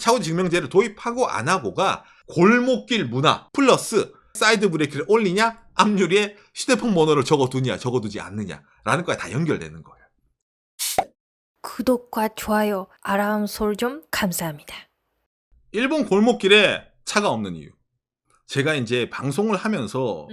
차고지 증명제를 도입하고 안 하고가 골목길 문화 플러스 사이드 브레이크를 올리냐 앞유리에 휴대폰 번호를 적어두냐 적어두지 않느냐라는 거에 다 연결되는 거예요. 구독과 좋아요, 알람 설정 감사합니다. 일본 골목길에 차가 없는 이유. 제가 이제 방송을 하면서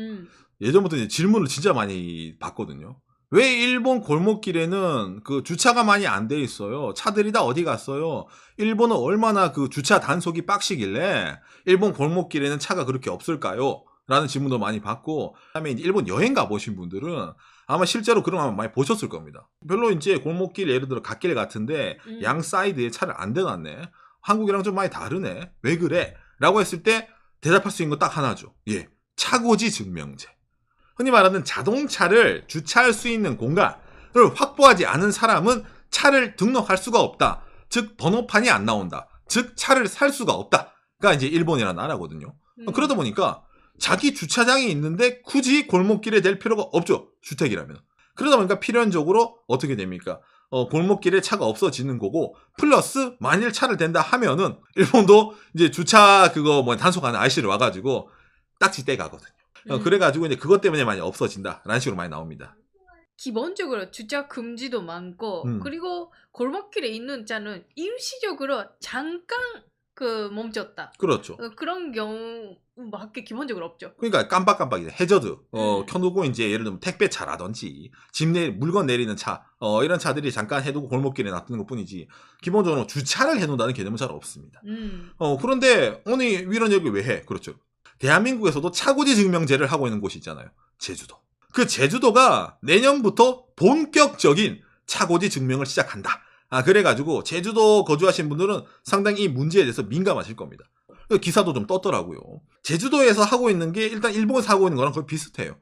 예전부터 이제 질문을 진짜 많이 받거든요. 왜 일본 골목길에는 그 주차가 많이 안 돼 있어요? 차들이 다 어디 갔어요? 일본은 얼마나 그 주차 단속이 빡시길래 일본 골목길에는 차가 그렇게 없을까요? 라는 질문도 많이 받고, 그다음에 이제 일본 여행 가보신 분들은 아마 실제로 그런 거 아마 많이 보셨을 겁니다. 별로 이제 골목길 예를 들어 갓길 같은데 양 사이드에 차를 안 대놨네. 한국이랑 좀 많이 다르네. 왜 그래? 라고 했을 때 대답할 수 있는 건 딱 하나죠. 예, 차고지 증명제. 흔히 말하는 자동차를 주차할 수 있는 공간을 확보하지 않은 사람은 차를 등록할 수가 없다. 즉 번호판이 안 나온다. 즉 차를 살 수가 없다가 이제 일본이라는 나라거든요. 그러다 보니까 자기 주차장이 있는데 굳이 골목길에 댈 필요가 없죠. 주택이라면. 그러다 보니까 필연적으로 어떻게 됩니까? 골목길에 차가 없어지는 거고, 플러스 만일 차를 댄다 하면은 일본도 이제 주차 그거 뭐 단속하는 아저씨를 와가지고 딱지 떼가거든요. 그래가지고 이제 그것 때문에 많이 없어진다라는 식으로 많이 나옵니다. 기본적으로 주차 금지도 많고 그리고 골목길에 있는 차는 일시적으로 잠깐 멈췄다. 그렇죠. 그런 경우밖에 기본적으로 없죠. 그러니까 깜빡깜빡 해저드 켜두고 이제 예를 들면 택배차라든지 물건 내리는 차 이런 차들이 잠깐 해두고 골목길에 놔두는 것뿐이지 기본적으로 주차를 해놓는다는 개념은 잘 없습니다. 그런데 어느 이런 얘기 왜 해? 그렇죠. 대한민국에서도 차고지 증명제를 하고 있는 곳이 있잖아요. 제주도. 그 제주도가 내년부터 본격적인 차고지 증명을 시작한다. 그래가지고 제주도 거주하신 분들은 상당히 이 문제에 대해서 민감하실 겁니다. 기사도 좀 떴더라고요. 제주도에서 하고 있는 게 일단 일본에서 하고 있는 거랑 거의 비슷해요.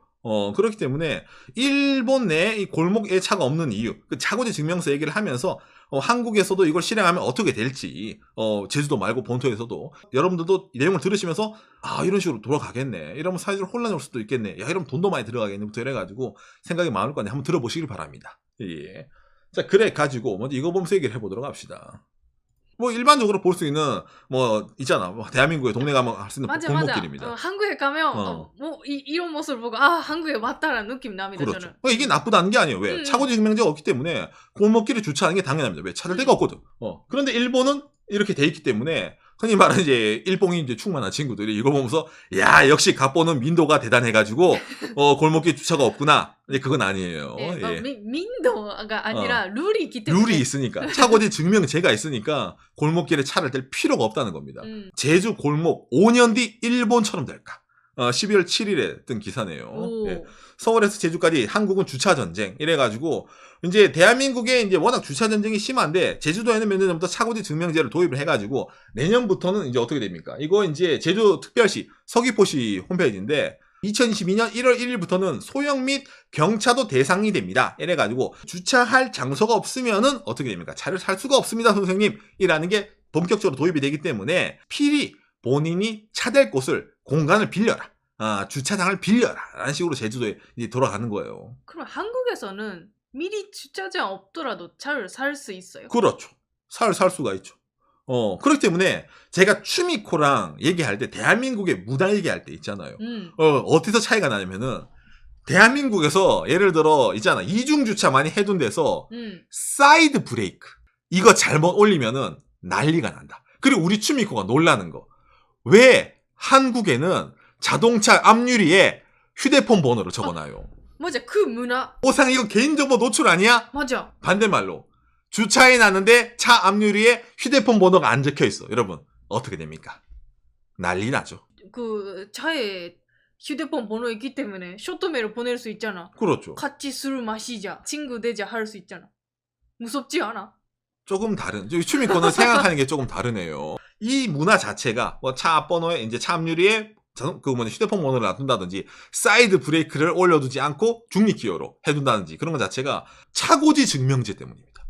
그렇기 때문에 일본 내 이 골목에 차가 없는 이유, 그 차고지 증명서 얘기를 하면서 한국에서도 이걸 실행하면 어떻게 될지, 제주도 말고 본토에서도 여러분들도 이 내용을 들으시면서 이런 식으로 돌아가겠네. 이러면 사회적으로 혼란이 올 수도 있겠네. 이러면 돈도 많이 들어가겠네부터 이래가지고 생각이 많을 거 아니에요. 한번 들어보시길 바랍니다. 예. 자, 그래 가지고 먼저 이거 보면서 얘기를 해보도록 합시다. 뭐 일반적으로 볼 수 있는 있잖아. 대한민국에 동네 가면 할 수 있는 골목길입니다. 한국에 가면 이런 모습을 보고 한국에 왔다라는 느낌 납니다. 그렇죠. 저는. 이게 나쁘다는 게 아니에요. 왜? 차고지 증명제가 없기 때문에 골목길에 주차하는 게 당연합니다. 왜? 찾을 데가 없거든. 그런데 일본은 이렇게 돼 있기 때문에 흔히 말하는 이제 일본이 이제 충만한 친구들이 이거 보면서 야 역시 갑보는 민도가 대단해가지고 골목길 주차가 없구나. 근데 그건 아니에요. 예. 민도가 아니라 룰이 있기 때문에. 룰이 있으니까 차고지 증명제가 있으니까 골목길에 차를 댈 필요가 없다는 겁니다. 제주 골목 5년 뒤 일본처럼 될까? 12월 7일에 뜬 기사네요. 예. 서울에서 제주까지 한국은 주차 전쟁 이래가지고 이제 대한민국에 이제 워낙 주차 전쟁이 심한데 제주도에는 몇 년 전부터 차고지 증명제를 도입을 해가지고 내년부터는 이제 어떻게 됩니까? 이거 이제 제주특별시 서귀포시 홈페이지인데 2022년 1월 1일부터는 소형 및 경차도 대상이 됩니다. 이래가지고 주차할 장소가 없으면은 어떻게 됩니까? 차를 살 수가 없습니다, 선생님이라는 게 본격적으로 도입이 되기 때문에 필히 본인이 차댈 곳을 공간을 빌려라. 주차장을 빌려라. 라는 식으로 제주도에 이제 돌아가는 거예요. 그럼 한국에서는 미리 주차장 없더라도 차를 살 수 있어요? 그렇죠. 살 수가 있죠. 그렇기 때문에 제가 추미코랑 얘기할 때 대한민국의 문화 얘기할 때 있잖아요. 어디서 차이가 나냐면은 대한민국에서 예를 들어 있잖아. 이중주차 많이 해둔 데서 사이드 브레이크 이거 잘못 올리면은 난리가 난다. 그리고 우리 추미코가 놀라는 거. 왜 한국에는 자동차 앞유리에 휴대폰 번호를 적어놔요. 맞아. 그 문화. 오상 이거 개인정보 노출 아니야? 맞아. 반대말로 주차해 놨는데 차 앞유리에 휴대폰 번호가 안 적혀 있어. 여러분 어떻게 됩니까? 난리 나죠. 그 차에 휴대폰 번호 있기 때문에 쇼트메일 보낼 수 있잖아. 그렇죠. 같이 술 마시자, 친구 되자 할 수 있잖아. 무섭지 않아? 조금 다른. 추미코는 생각하는 게 조금 다르네요. 이 문화 자체가 차 앞번호에 이제 차 앞유리에 휴대폰 번호를 놔둔다든지 사이드 브레이크를 올려두지 않고 중립기어로 해둔다든지 그런 것 자체가 차고지 증명제 때문입니다.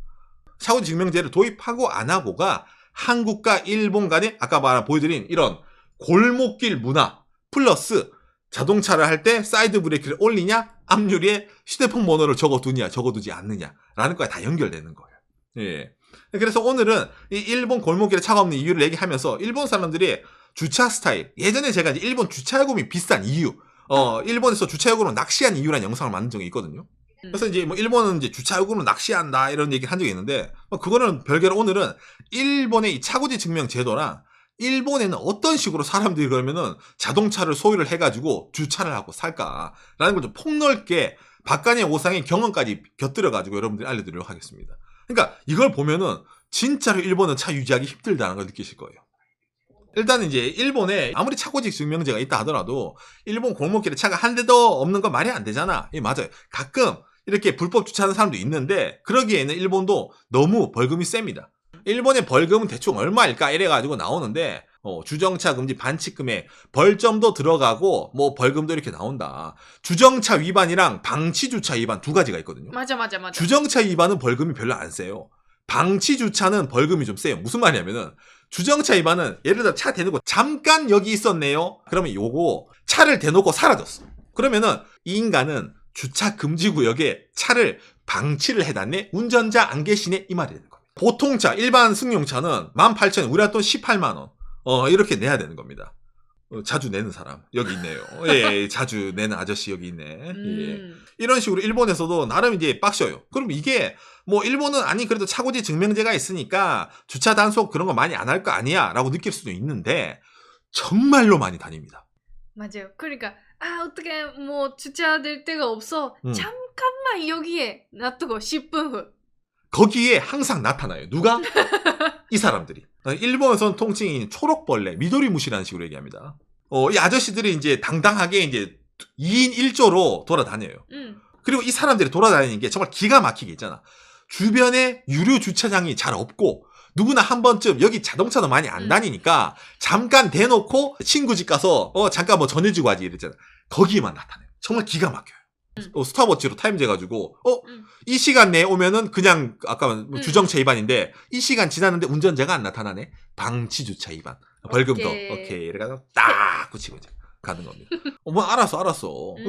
차고지 증명제를 도입하고 안 하고가 한국과 일본 간에 아까 보여드린 이런 골목길 문화 플러스 자동차를 할 때 사이드 브레이크를 올리냐 앞유리에 휴대폰 번호를 적어두냐 적어두지 않느냐라는 거에 다 연결되는 거예요. 예. 그래서 오늘은 이 일본 골목길에 차가 없는 이유를 얘기하면서 일본 사람들이 주차 스타일, 예전에 제가 이제 일본 주차요금이 비싼 이유, 일본에서 주차요금으로 낚시한 이유라는 영상을 만든 적이 있거든요. 그래서 이제 뭐 일본은 이제 주차요금으로 낚시한다 이런 얘기를 한 적이 있는데, 그거는 별개로 오늘은 일본의 이 차고지 증명 제도랑 일본에는 어떤 식으로 사람들이 그러면은 자동차를 소유를 해가지고 주차를 하고 살까라는 걸 좀 폭넓게 박간의 오상의 경험까지 곁들여가지고 여러분들이 알려드리도록 하겠습니다. 그러니까 이걸 보면은 진짜로 일본은 차 유지하기 힘들다는 걸 느끼실 거예요. 일단 이제 일본에 아무리 차고지 증명제가 있다 하더라도 일본 골목길에 차가 한 대도 없는 건 말이 안 되잖아. 예, 맞아요. 가끔 이렇게 불법 주차하는 사람도 있는데 그러기에는 일본도 너무 벌금이 셉니다. 일본의 벌금은 대충 얼마일까 이래가지고 나오는데 주정차 금지 반칙금에 벌점도 들어가고 뭐 벌금도 이렇게 나온다. 주정차 위반이랑 방치주차 위반 두 가지가 있거든요. 맞아. 주정차 위반은 벌금이 별로 안 세요. 방치주차는 벌금이 좀 세요. 무슨 말이냐면은 주정차 위반은 예를 들어 차 대놓고 잠깐 여기 있었네요. 그러면 요거 차를 대놓고 사라졌어. 그러면은 이 인간은 주차 금지 구역에 차를 방치를 해놨네. 운전자 안 계시네. 이 말이 되는 겁니다. 보통차 일반 승용차는 18,000원, 우리 돈 18만 원 이렇게 내야 되는 겁니다. 자주 내는 사람 여기 있네요. 예, 자주 내는 아저씨 여기 있네. 예. 이런 식으로 일본에서도 나름 이제 빡셔요. 그럼 이게 뭐 일본은 아니 그래도 차고지 증명제가 있으니까 주차 단속 그런 거 많이 안 할 거 아니야 라고 느낄 수도 있는데 정말로 많이 다닙니다. 맞아요. 그러니까 어떻게 뭐 주차될 데가 없어. 잠깐만 여기에 놔두고 10분 후. 거기에 항상 나타나요. 누가? 이 사람들이. 일본에서는 통칭이 초록벌레, 미도리무시라는 식으로 얘기합니다. 이 아저씨들이 이제 당당하게 이제 2인 1조로 돌아다녀요. 그리고 이 사람들이 돌아다니는 게 정말 기가 막히게 있잖아. 주변에 유료 주차장이 잘 없고 누구나 한 번쯤 여기 자동차도 많이 안 다니니까 잠깐 대놓고 친구 집 가서 잠깐 뭐 전해주고 하지 이랬잖아. 거기에만 나타나요. 정말 기가 막혀요. 스탑워치로 타임 재가지고 이 시간 내에 오면은 그냥 아까 주정차 위반인데 이 시간 지났는데 운전자가 안 나타나네. 방치주차 위반. 벌금도 오케이 이래가지고 딱 붙이고 이제 가는 겁니다. 뭐 알았어.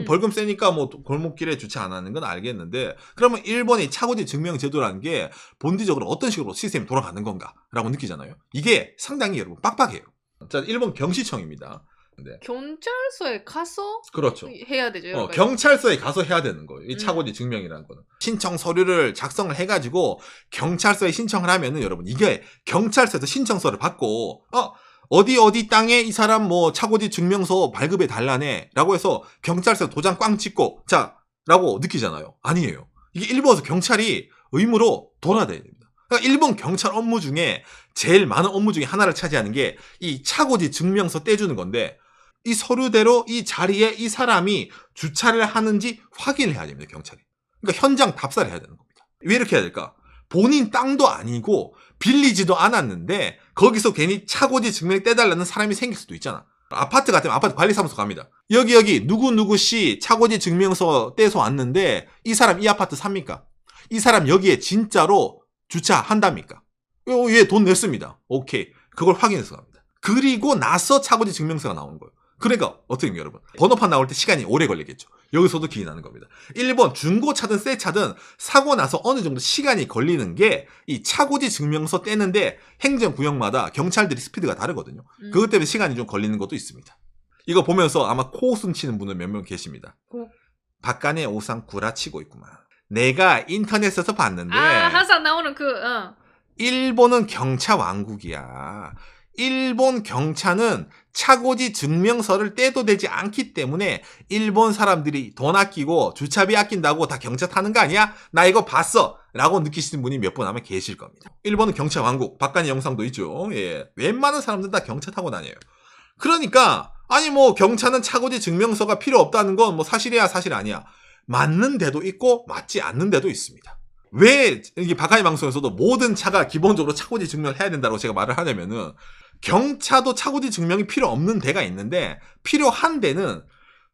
벌금 세니까 뭐 골목길에 주차 안 하는 건 알겠는데 그러면 일본의 차고지 증명 제도라는 게 본질적으로 어떤 식으로 시스템이 돌아가는 건가라고 느끼잖아요. 이게 상당히 여러분 빡빡해요. 자, 일본 경시청입니다. 네. 경찰서에 가서 그렇죠. 해야 되죠. 경찰서에 가서 해야 되는 거예요. 이 차고지 증명이라는 거는. 신청 서류를 작성을 해가지고 경찰서에 신청을 하면은 여러분 이게 경찰서에서 신청서를 받고 어디 땅에 이 사람 뭐 차고지 증명서 발급해 달라네 라고 해서 경찰서 도장 꽝 찍고 자 라고 느끼잖아요. 아니에요. 이게 일본에서 경찰이 의무로 돌아다녀야 됩니다. 그러니까 일본 경찰 업무 중에 제일 많은 업무 중에 하나를 차지하는 게 이 차고지 증명서 떼주는 건데 이 서류대로 이 자리에 이 사람이 주차를 하는지 확인을 해야 됩니다. 경찰이. 그러니까 현장 답사를 해야 되는 겁니다. 왜 이렇게 해야 될까? 본인 땅도 아니고 빌리지도 않았는데 거기서 괜히 차고지 증명 떼달라는 사람이 생길 수도 있잖아. 아파트 같으면 아파트 관리사무소 갑니다. 여기 누구씨 차고지 증명서 떼서 왔는데 이 사람 이 아파트 삽니까? 이 사람 여기에 진짜로 주차한답니까? 얘 돈 냈습니다. 오케이. 그걸 확인해서 갑니다. 그리고 나서 차고지 증명서가 나오는 거예요. 그러니까 어떻게 됩니까 여러분? 번호판 나올 때 시간이 오래 걸리겠죠. 여기서도 기이 나는 겁니다. 일본 중고차든 새 차든 사고 나서 어느 정도 시간이 걸리는 게 이 차고지 증명서 떼는데 행정구역마다 경찰들이 스피드가 다르거든요. 그것 때문에 시간이 좀 걸리는 것도 있습니다. 이거 보면서 아마 코웃음 치는 분은 몇 명 계십니다. 박간의 오상 구라치고 있구만. 내가 인터넷에서 봤는데 항상 나오는 일본은 경차 왕국이야. 일본 경차는 차고지 증명서를 떼도 되지 않기 때문에 일본 사람들이 돈 아끼고 주차비 아낀다고 다 경차 타는 거 아니야? 나 이거 봤어! 라고 느끼시는 분이 몇 분 아마 계실 겁니다. 일본은 경차 왕국, 박간의 영상도 있죠. 예. 웬만한 사람들 다 경차 타고 다녀요. 그러니까 아니 뭐 경차는 차고지 증명서가 필요 없다는 건 뭐 사실이야 사실 아니야. 맞는 데도 있고 맞지 않는 데도 있습니다. 왜 이게 박하이 방송에서도 모든 차가 기본적으로 차고지 증명을 해야 된다고 제가 말을 하냐면은 경차도 차고지 증명이 필요 없는 데가 있는데 필요한 데는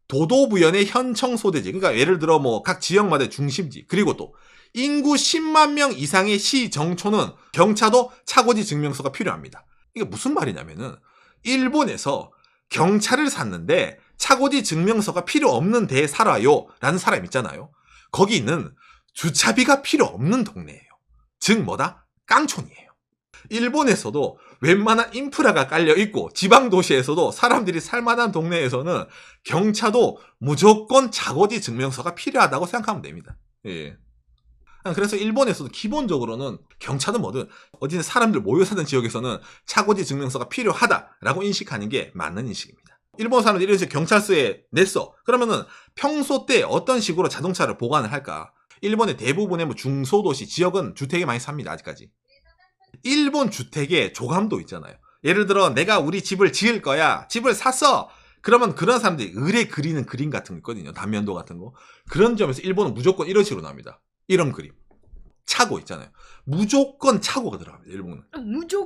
도도부연의 현청 소대지. 그러니까 예를 들어 뭐 각 지역마다의 중심지 그리고 또 인구 10만 명 이상의 시 정초는 경차도 차고지 증명서가 필요합니다. 이게 무슨 말이냐면은 일본에서 경차를 샀는데 차고지 증명서가 필요 없는 데에 살아요 라는 사람 있잖아요. 거기는 주차비가 필요 없는 동네예요. 즉 뭐다? 깡촌이에요. 일본에서도 웬만한 인프라가 깔려있고 지방 도시에서도 사람들이 살만한 동네에서는 경차도 무조건 자거지 증명서가 필요하다고 생각하면 됩니다. 예. 그래서 일본에서도 기본적으로는 경차든 뭐든 어디든 사람들 모여 사는 지역에서는 차고지 증명서가 필요하다라고 인식하는 게 맞는 인식입니다. 일본 사람들이 이런 식으로 경찰서에 냈어. 그러면은 평소 때 어떤 식으로 자동차를 보관을 할까? 일본의 대부분의 뭐 중소도시 지역은 주택에 많이 삽니다. 아직까지. 일본 주택에 조감도 있잖아요. 예를 들어 내가 우리 집을 지을 거야. 집을 샀어. 그러면 그런 사람들이 을에 그리는 그림 같은 거 있거든요. 단면도 같은 거. 그런 점에서 일본은 무조건 이런 식으로 나옵니다. 이런 그림. 차고 있잖아요. 무조건 차고가 들어갑니다. 일본은.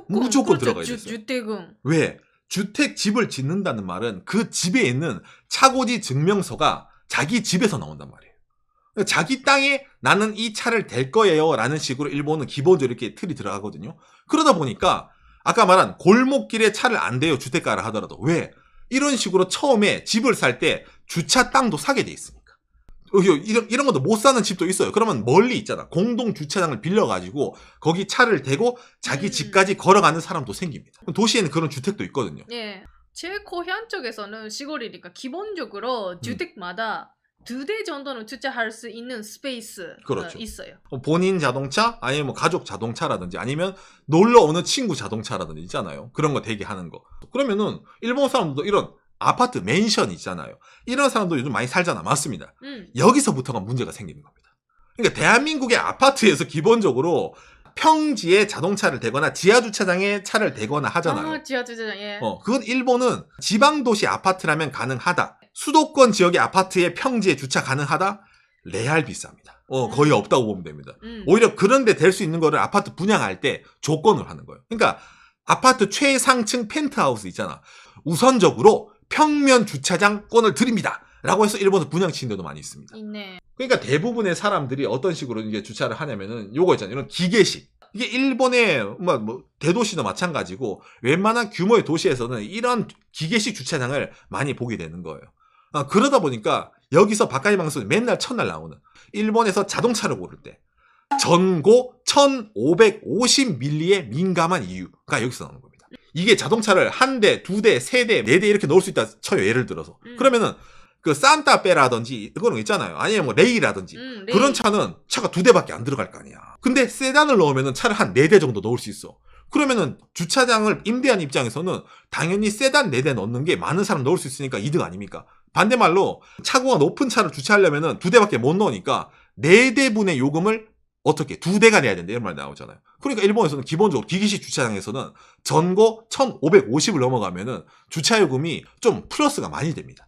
무조건 들어가야 돼요. 주택은. 왜? 주택 집을 짓는다는 말은 그 집에 있는 차고지 증명서가 자기 집에서 나온단 말이에요. 자기 땅에 나는 이 차를 댈 거예요 라는 식으로 일본은 기본적으로 이렇게 틀이 들어가거든요. 그러다 보니까 아까 말한 골목길에 차를 안 대요. 주택가를 하더라도. 왜? 이런 식으로 처음에 집을 살 때 주차 땅도 사게 돼 있으니까. 이런 것도 못 사는 집도 있어요. 그러면 멀리 있잖아. 공동 주차장을 빌려가지고 거기 차를 대고 자기 집까지 걸어가는 사람도 생깁니다. 도시에는 그런 주택도 있거든요. 예. 제 고향 쪽에서는 시골이니까 기본적으로 주택마다 2대 정도는 주차할 수 있는 스페이스 그렇죠. 있어요. 본인 자동차 아니면 뭐 가족 자동차라든지 아니면 놀러 오는 친구 자동차라든지 있잖아요. 그런 거 대기하는 거. 그러면은 일본 사람들도 이런 아파트 맨션 있잖아요. 이런 사람도 요즘 많이 살잖아. 맞습니다. 여기서부터가 문제가 생기는 겁니다. 그러니까 대한민국의 아파트에서 기본적으로 평지에 자동차를 대거나 지하주차장에 차를 대거나 하잖아요. 아, 지하주차장, 예. 그건 일본은 지방도시 아파트라면 가능하다. 수도권 지역의 아파트에 평지에 주차 가능하다? 레알 비쌉니다. 거의 없다고 보면 됩니다. 오히려 그런데 될 수 있는 거를 아파트 분양할 때 조건을 하는 거예요. 그러니까 아파트 최상층 펜트하우스 있잖아. 우선적으로 평면 주차장권을 드립니다. 라고 해서 일본에서 분양치는 데도 많이 있습니다. 있네. 그러니까 대부분의 사람들이 어떤 식으로 이제 주차를 하냐면은 요거 있잖아요. 이런 기계식. 이게 일본의 뭐 대도시도 마찬가지고 웬만한 규모의 도시에서는 이런 기계식 주차장을 많이 보게 되는 거예요. 그러다 보니까 여기서 바카이 방송이 맨날 첫날 나오는 일본에서 자동차를 고를 때 전고 1550밀리에 민감한 이유가 여기서 나오는 겁니다. 이게 자동차를 한 대, 두 대, 세 대, 네 대 이렇게 넣을 수 있다 쳐요. 예를 들어서. 그러면은 그 산타페라든지 그런 거 있잖아요. 아니면 뭐 레이라든지 레이. 그런 차는 차가 두 대밖에 안 들어갈 거 아니야. 근데 세단을 넣으면은 차를 한 네 대 정도 넣을 수 있어. 그러면은 주차장을 임대한 입장에서는 당연히 세단 네 대 넣는 게 많은 사람 넣을 수 있으니까 이득 아닙니까? 반대말로 차고가 높은 차를 주차하려면은 두 대밖에 못 넣으니까 네 대분의 요금을 어떻게 두 대가 내야 된다 이런 말 나오잖아요. 그러니까 일본에서는 기본적으로 기기식 주차장에서는 전고 1550을 넘어가면은 주차요금이 좀 플러스가 많이 됩니다.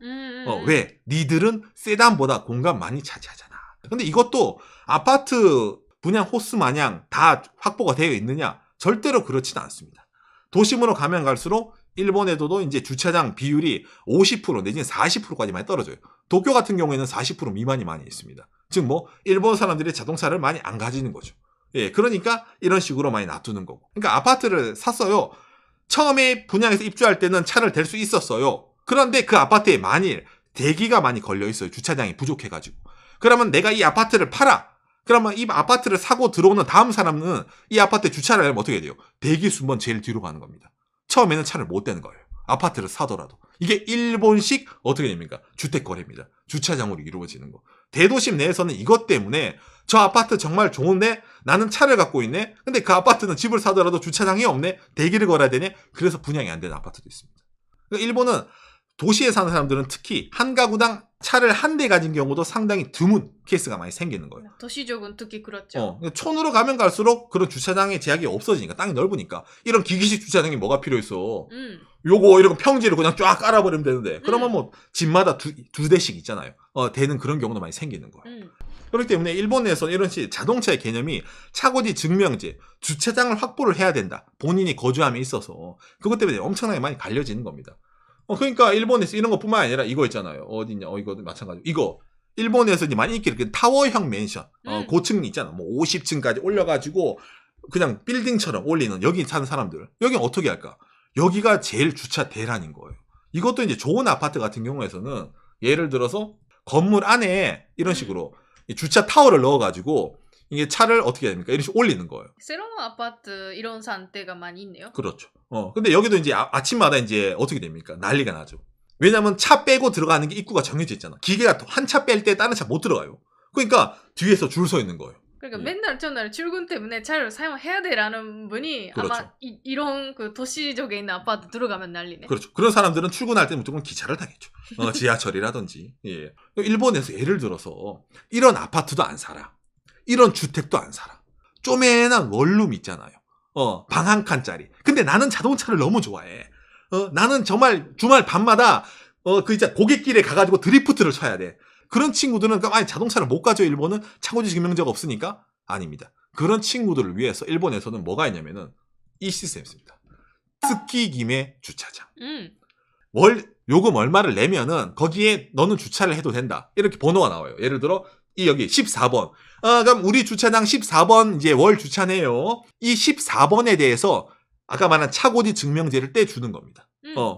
왜? 니들은 세단보다 공간 많이 차지하잖아. 근데 이것도 아파트 분양 호스 마냥 다 확보가 되어 있느냐? 절대로 그렇지는 않습니다. 도심으로 가면 갈수록 일본에도 이제 주차장 비율이 50% 내지는 40%까지 많이 떨어져요. 도쿄 같은 경우에는 40% 미만이 많이 있습니다. 즉 뭐 일본 사람들이 자동차를 많이 안 가지는 거죠. 예, 그러니까 이런 식으로 많이 놔두는 거고. 그러니까 아파트를 샀어요. 처음에 분양해서 입주할 때는 차를 댈 수 있었어요. 그런데 그 아파트에 만일 대기가 많이 걸려 있어요. 주차장이 부족해가지고. 그러면 내가 이 아파트를 팔아. 그러면 이 아파트를 사고 들어오는 다음 사람은 이 아파트에 주차를 하려면 어떻게 돼요? 대기 순번 제일 뒤로 가는 겁니다. 처음에는 차를 못 대는 거예요. 아파트를 사더라도. 이게 일본식 어떻게 됩니까? 주택거래입니다. 주차장으로 이루어지는 거. 대도심 내에서는 이것 때문에 저 아파트 정말 좋은데 나는 차를 갖고 있네. 근데 그 아파트는 집을 사더라도 주차장이 없네. 대기를 걸어야 되네. 그래서 분양이 안 되는 아파트도 있습니다. 그러니까 일본은 도시에 사는 사람들은 특히 한 가구당 차를 한 대 가진 경우도 상당히 드문 케이스가 많이 생기는 거예요. 도시적은 특히 그렇죠. 촌으로 가면 갈수록 그런 주차장의 제약이 없어지니까 땅이 넓으니까 이런 기기식 주차장이 뭐가 필요했어. 요거 이런 평지를 그냥 쫙 깔아버리면 되는데 그러면 뭐 집마다 두 대씩 있잖아요. 되는 그런 경우도 많이 생기는 거예요. 그렇기 때문에 일본에서는 이런 식 자동차의 개념이 차고지 증명제, 주차장을 확보를 해야 된다. 본인이 거주함에 있어서 그것 때문에 엄청나게 많이 갈려지는 겁니다. 그러니까 일본에서 이런 것뿐만 아니라 이거 있잖아요. 어디냐? 이거 마찬가지고 이거 일본에서 이제 많이 인기 타워형 맨션, 고층 있잖아. 뭐 50층까지 올려가지고 그냥 빌딩처럼 올리는 여기 사는 사람들. 여기는 어떻게 할까? 여기가 제일 주차 대란인 거예요. 이것도 이제 좋은 아파트 같은 경우에서는 예를 들어서 건물 안에 이런 식으로 주차 타워를 넣어가지고 이게 차를 어떻게 해야 됩니까? 이렇게 올리는 거예요. 새로운 아파트 이런 상태가 많이 있네요. 그렇죠. 근데 여기도 이제 아침마다 이제 어떻게 됩니까? 난리가 나죠. 왜냐면 차 빼고 들어가는 게 입구가 정해져 있잖아. 기계가 한 차 뺄 때 다른 차 못 들어가요. 그러니까 뒤에서 줄 서 있는 거예요. 그러니까 예. 맨날 전날 출근 때문에 차를 사용해야 돼라는 분이 그렇죠. 아마 이런 그 도시적에 있는 아파트 들어가면 난리네. 그렇죠. 그런 사람들은 출근할 때 무조건 기차를 타겠죠. 지하철이라든지. 예. 일본에서 예를 들어서 이런 아파트도 안 살아. 이런 주택도 안 살아. 쪼매난 원룸 있잖아요. 방 한 칸짜리. 근데 나는 자동차를 너무 좋아해. 나는 정말 주말 밤마다 그 이제 고갯길에 가가지고 드리프트를 쳐야 돼. 그런 친구들은 아니 자동차를 못 가죠. 일본은 차고지 증명제가 없으니까 아닙니다. 그런 친구들을 위해서 일본에서는 뭐가 있냐면은 이 시스템이 있습니다. 스키김에 주차장. 월 요금 얼마를 내면은 거기에 너는 주차를 해도 된다. 이렇게 번호가 나와요. 예를 들어 여기 14번. 그럼 우리 주차장 14번 이제 월 주차네요. 이 14번에 대해서 아까 말한 차고지 증명제를 떼주는 겁니다.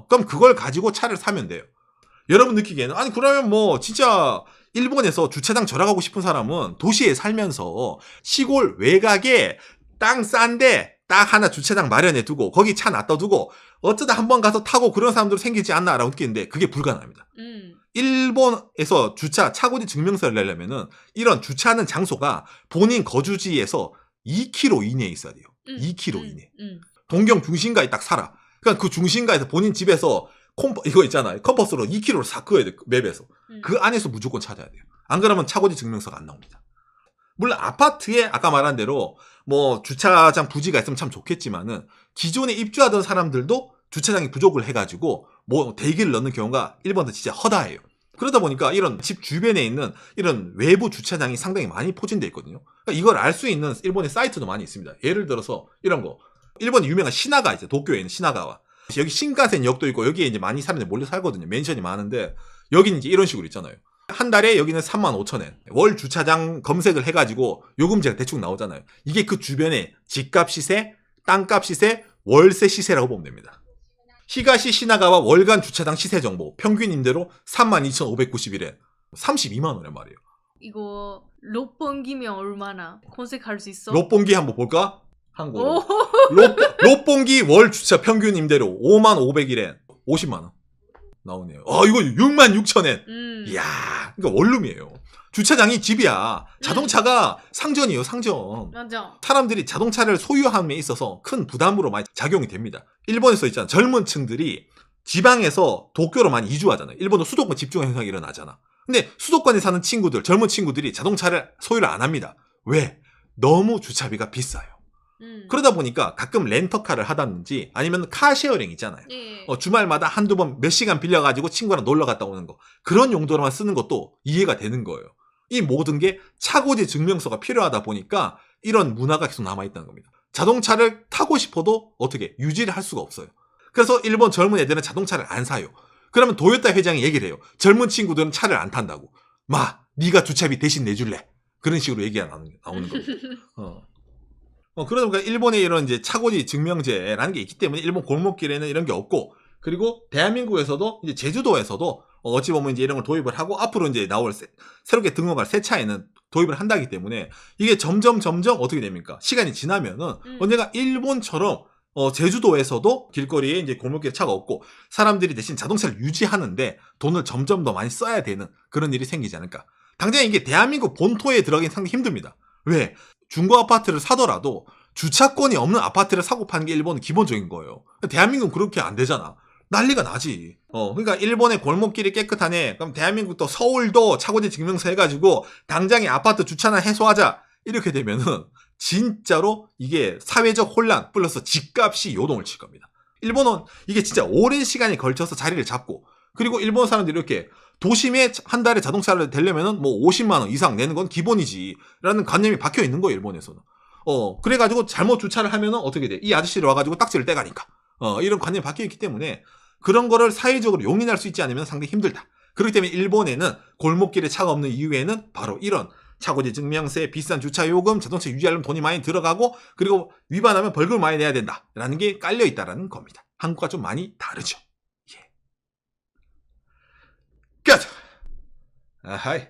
그럼 그걸 가지고 차를 사면 돼요. 여러분 느끼기에는 아니 그러면 뭐 진짜 일본에서 주차장 절약하고 싶은 사람은 도시에 살면서 시골 외곽에 땅 싼데 딱 하나 주차장 마련해 두고 거기 차 놔둬 두고 어쩌다 한번 가서 타고 그런 사람들 생기지 않나라고 느끼는데 그게 불가능합니다. 일본에서 차고지 증명서를 내려면은 이런 주차하는 장소가 본인 거주지에서 2km 이내에 있어야 돼요. 2km 이내. 동경 중심가에 딱 살아. 그러니까 그 중심가에서 본인 집에서 이거 있잖아요. 컴퍼스로 2km를 싹 그어야 돼. 맵에서. 그 안에서 무조건 찾아야 돼요. 안 그러면 차고지 증명서가 안 나옵니다. 물론 아파트에 아까 말한 대로 뭐 주차장 부지가 있으면 참 좋겠지만은 기존에 입주하던 사람들도 주차장이 부족을 해가지고 뭐 대기를 넣는 경우가 일본은 진짜 허다해요. 그러다 보니까 이런 집 주변에 있는 이런 외부 주차장이 상당히 많이 포진되어 있거든요. 그러니까 이걸 알 수 있는 일본의 사이트도 많이 있습니다. 예를 들어서 이런 거. 일본의 유명한 시나가 있어요. 도쿄에 있는 시나가와. 여기 신간센 역도 있고 여기에 이제 많이 사람들이 몰려 살거든요. 맨션이 많은데 여기는 이제 이런 식으로 있잖아요. 한 달에 여기는 35,000엔. 월 주차장 검색을 해가지고 요금제가 대충 나오잖아요. 이게 그 주변에 집값 시세, 땅값 시세, 월세 시세라고 보면 됩니다. 히가시 시나가와 월간 주차장 시세 정보 평균 임대로 32,591엔. 32만 원란 말이에요. 이거 롯본기면 얼마나 검색할 수 있어? 롯본기 한번 볼까? 한국어로. 롯본기 월 주차 평균 임대료 55,501엔. 50만 원. 나오네요. 이거 66,000엔. 이야, 그러니까 원룸이에요. 주차장이 집이야. 자동차가 상전이에요, 상전. 맞아. 사람들이 자동차를 소유함에 있어서 큰 부담으로 많이 작용이 됩니다. 일본에서 있잖아. 젊은 층들이 지방에서 도쿄로 많이 이주하잖아요. 일본도 수도권 집중 현상이 일어나잖아. 근데 수도권에 사는 친구들, 젊은 친구들이 자동차를 소유를 안 합니다. 왜? 너무 주차비가 비싸요. 그러다 보니까 가끔 렌터카를 하다든지 아니면 카쉐어링 있잖아요. 예. 주말마다 한두 번 몇 시간 빌려가지고 친구랑 놀러 갔다 오는 거. 그런 용도로만 쓰는 것도 이해가 되는 거예요. 이 모든 게 차고지 증명서가 필요하다 보니까 이런 문화가 계속 남아있다는 겁니다. 자동차를 타고 싶어도 어떻게 유지를 할 수가 없어요. 그래서 일본 젊은 애들은 자동차를 안 사요. 그러면 도요타 회장이 얘기를 해요. 젊은 친구들은 차를 안 탄다고. 네가 주차비 대신 내줄래? 그런 식으로 얘기가 나오는 겁니다. 그러다 보니까 일본에 이런 이제 차고지 증명제라는 게 있기 때문에 일본 골목길에는 이런 게 없고, 그리고 대한민국에서도 이제 제주도에서도 어찌 보면 이제 이런 걸 도입을 하고 앞으로 이제 나올 새롭게 등록할 새 차에는 도입을 한다기 때문에 이게 점점 어떻게 됩니까? 시간이 지나면은 언젠가 일본처럼 제주도에서도 길거리에 이제 골목길에 차가 없고 사람들이 대신 자동차를 유지하는데 돈을 점점 더 많이 써야 되는 그런 일이 생기지 않을까. 당장 이게 대한민국 본토에 들어가긴 상당히 힘듭니다. 왜? 중고 아파트를 사더라도 주차권이 없는 아파트를 사고 파는 게 일본은 기본적인 거예요. 대한민국은 그렇게 안 되잖아. 난리가 나지. 그러니까 일본의 골목길이 깨끗하네. 그럼 대한민국도 서울도 차고지 증명서 해가지고 당장에 아파트 주차나 해소하자. 이렇게 되면은 진짜로 이게 사회적 혼란 플러스 집값이 요동을 칠 겁니다. 일본은 이게 진짜 오랜 시간이 걸쳐서 자리를 잡고, 그리고 일본 사람들이 이렇게 도심에 한 달에 자동차를 대려면은 뭐 50만 원 이상 내는 건 기본이지 라는 관념이 박혀 있는 거예요, 일본에서는. 그래가지고 잘못 주차를 하면은 어떻게 돼? 이 아저씨를 와가지고 딱지를 떼가니까. 이런 관념이 박혀 있기 때문에 그런 거를 사회적으로 용인할 수 있지 않으면 상당히 힘들다. 그렇기 때문에 일본에는 골목길에 차가 없는 이유에는 바로 이런 차고지 증명세, 비싼 주차 요금, 자동차 유지하려면 돈이 많이 들어가고, 그리고 위반하면 벌금을 많이 내야 된다라는 게 깔려 있다라는 겁니다. 한국과 좀 많이 다르죠. 예. 끝. 아하이.